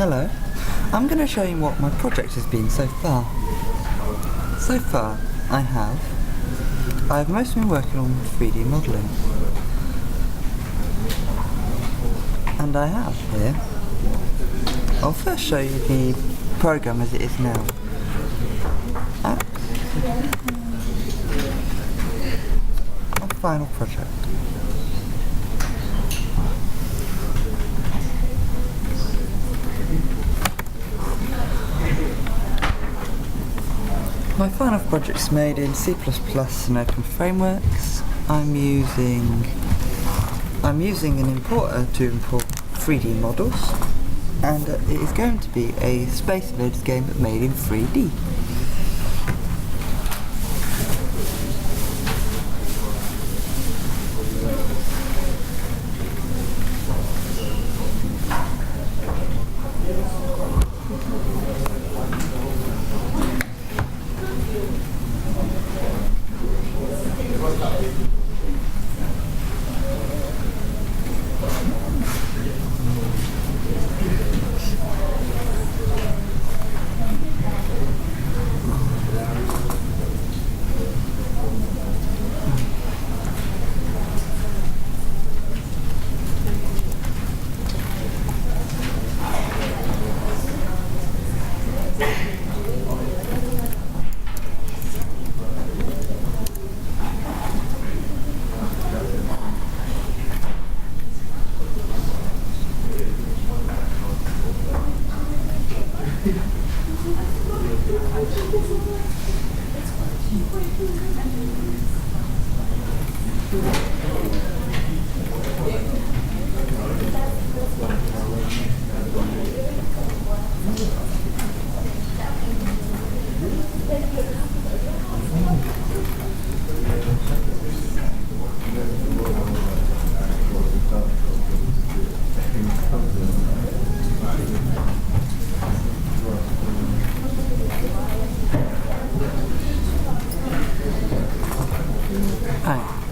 Hello, I'm going to show you what my project has been so far. So far, I've mostly been working on 3D modelling. And I have here, I'll first show you the program as it is now. Our final project. My final project's made in C++ and open frameworks. I'm using an importer to import 3D models, and it is going to be a Space Invaders game but made in 3D.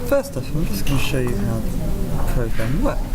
First off, I'm just going to show you how the program works.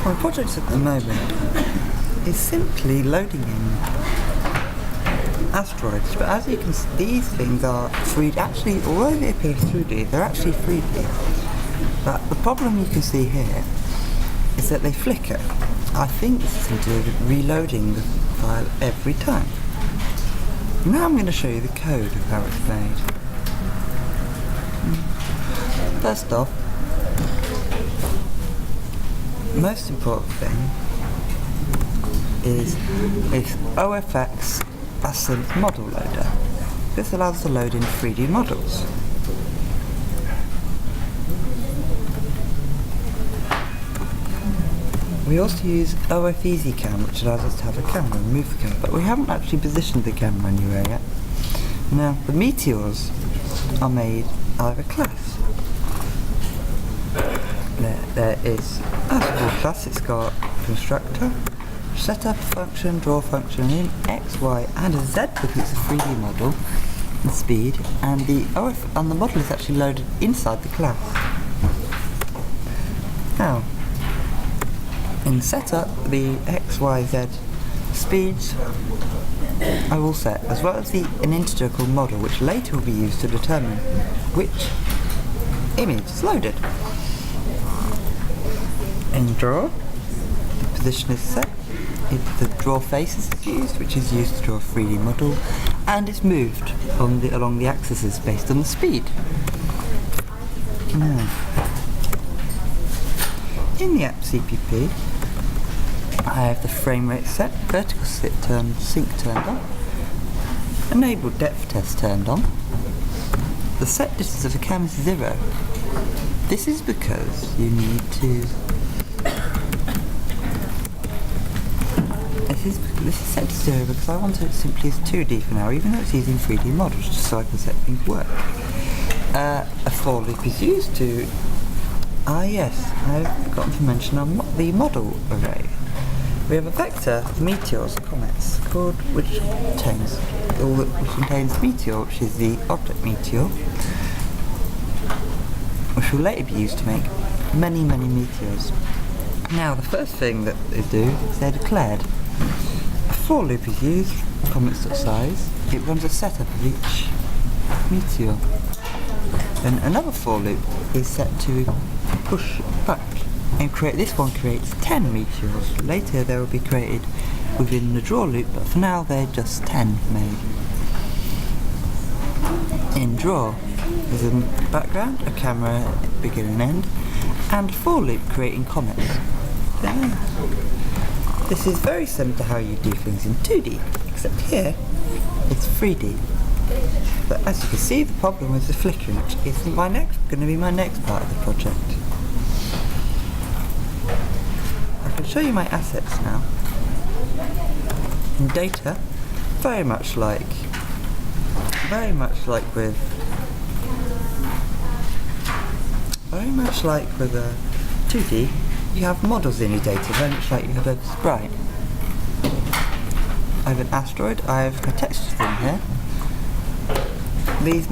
My project at the moment is simply loading in asteroids, but as you can see, these things are 3D. Actually, although they appear 2D, they're actually 3D. But the problem you can see here is that they flicker. I think this is to do with reloading the file every time. Now I'm going to show you the code of how it's made. First off, most important thing is this OFX Async Model Loader. This allows us to load in 3D models. We also use OF Easy Cam, which allows us to have a camera and move the camera, but we haven't actually positioned the camera anywhere yet. Now, the meteors are made out of a class. There is a small class. It's got constructor, setup function, draw function in X, Y, and a Z because it's a 3D model, and speed, and the OF and the model is actually loaded inside the class. Now, in setup, the X, Y, Z speeds are all set, as well as an integer called model, which later will be used to determine which image is loaded. In draw, the position is set, the draw faces is used, which is used to draw a 3D model, and it's moved along the axes based on the speed. Now, In the app CPP, I have the frame rate set, vertical sync turned on, enable depth test turned on. The set distance of the cam is 0. This is because you need to. This is set to 0 because I want it simply as 2D for now, even though it's using 3D models, just so I can set things work. A for loop is used to. Yes, I've forgotten to mention the model array. We have a vector of meteors, comets, which contains meteor, which is the object meteor, which will later be used to make many, many meteors. Now, the first thing that they do is they're declared. A for loop is used, comments.size. It runs a setup of each meteor. Then another for loop is set to push back and this one creates 10 meteors. Later they will be created within the draw loop, but for now they're just 10 made. In draw, there's a background, a camera, begin and end, and a for loop creating comets. There. This is very similar to how you do things in 2D, except here it's 3D. But as you can see, the problem with the flickering, which is going to be my next part of the project. I can show you my assets now. In data, very much like with 2D, you have models in your data, very much like you have a sprite. I have an asteroid, I have a texture in here. This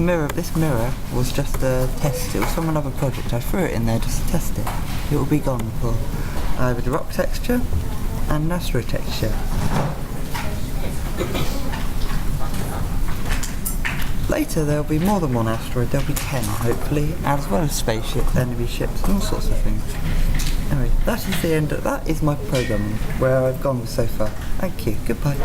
mirror was just a test, it was from another project, I threw it in there just to test it. It will be gone before. I have a rock texture and an asteroid texture. Later there will be more than one asteroid, there will be 10 hopefully, as well as spaceships, enemy ships and all sorts of things. Anyway, that is the end that is my programming, where I've gone with so far. Thank you, goodbye.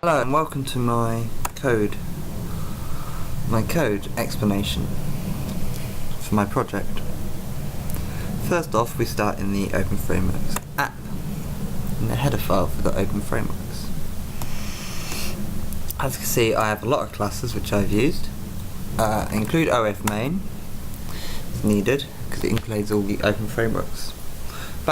Hello and welcome to my code explanation for my project. First off, we start in the Open Frameworks app, in the header file for the Open Frameworks. As you can see, I have a lot of classes which I've used. Include OF main, it's needed, because it includes all the Open Frameworks.